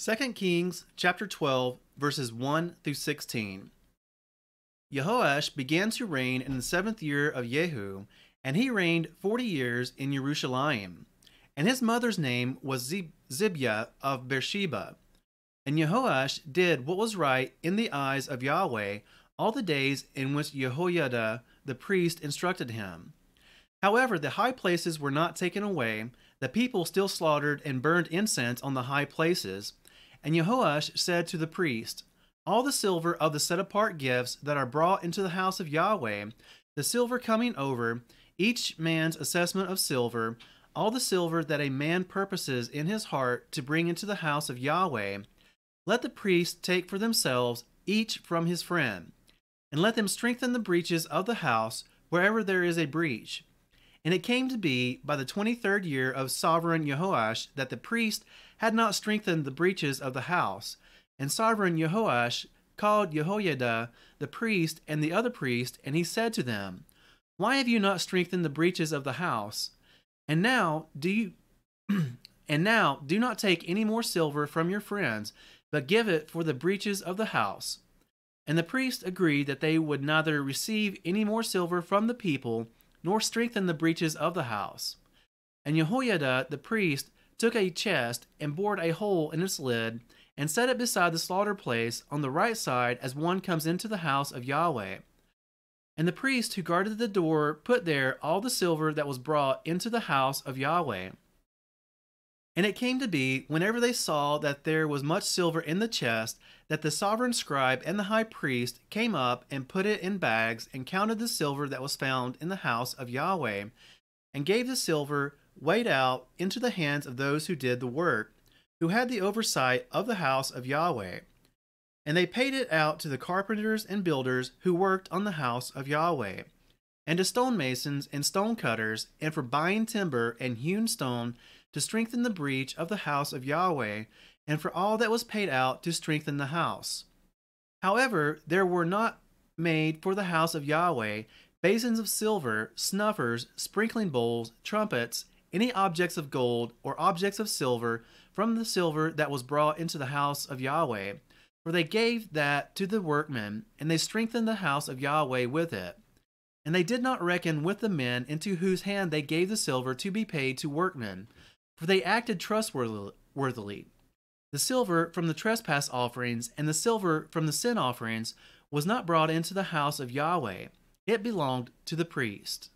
2 Kings chapter 12, verses 1 through 16. Jehoash began to reign in the 7th year of Jehu, and he reigned 40 years in Jerusalem. And his mother's name was Zibiah of Beersheba. And Jehoash did what was right in the eyes of Yahweh all the days in which Jehoiada the priest instructed him. However, the high places were not taken away. The people still slaughtered and burned incense on the high places. And Jehoash said to the priest, "All the silver of the set-apart gifts that are brought into the house of Yahweh, the silver coming over, each man's assessment of silver, all the silver that a man purposes in his heart to bring into the house of Yahweh, let the priests take for themselves, each from his friend, and let them strengthen the breaches of the house wherever there is a breach." And it came to be by the 23rd year of sovereign Jehoash that the priest had not strengthened the breaches of the house. And sovereign Jehoash called Jehoiada the priest and the other priest, and he said to them, "Why have you not strengthened the breaches of the house? And now do not take any more silver from your friends, but give it for the breaches of the house." And the priests agreed that they would neither receive any more silver from the people, nor strengthen the breaches of the house. And Jehoiada the priest took a chest and bored a hole in its lid, and set it beside the slaughter place on the right side as one comes into the house of Yahweh. And the priest who guarded the door put there all the silver that was brought into the house of Yahweh. And it came to be, whenever they saw that there was much silver in the chest, that the sovereign scribe and the high priest came up and put it in bags and counted the silver that was found in the house of Yahweh, and gave the silver weighed out into the hands of those who did the work, who had the oversight of the house of Yahweh. And they paid it out to the carpenters and builders who worked on the house of Yahweh, and to stonemasons and stone cutters, and for buying timber and hewn stone to strengthen the breach of the house of Yahweh, and for all that was paid out to strengthen the house. However, there were not made for the house of Yahweh basins of silver, snuffers, sprinkling bowls, trumpets, any objects of gold or objects of silver from the silver that was brought into the house of Yahweh, for they gave that to the workmen, and they strengthened the house of Yahweh with it. And they did not reckon with the men into whose hand they gave the silver to be paid to workmen, for they acted trustworthily. The silver from the trespass offerings and the silver from the sin offerings was not brought into the house of Yahweh. It belonged to the priest.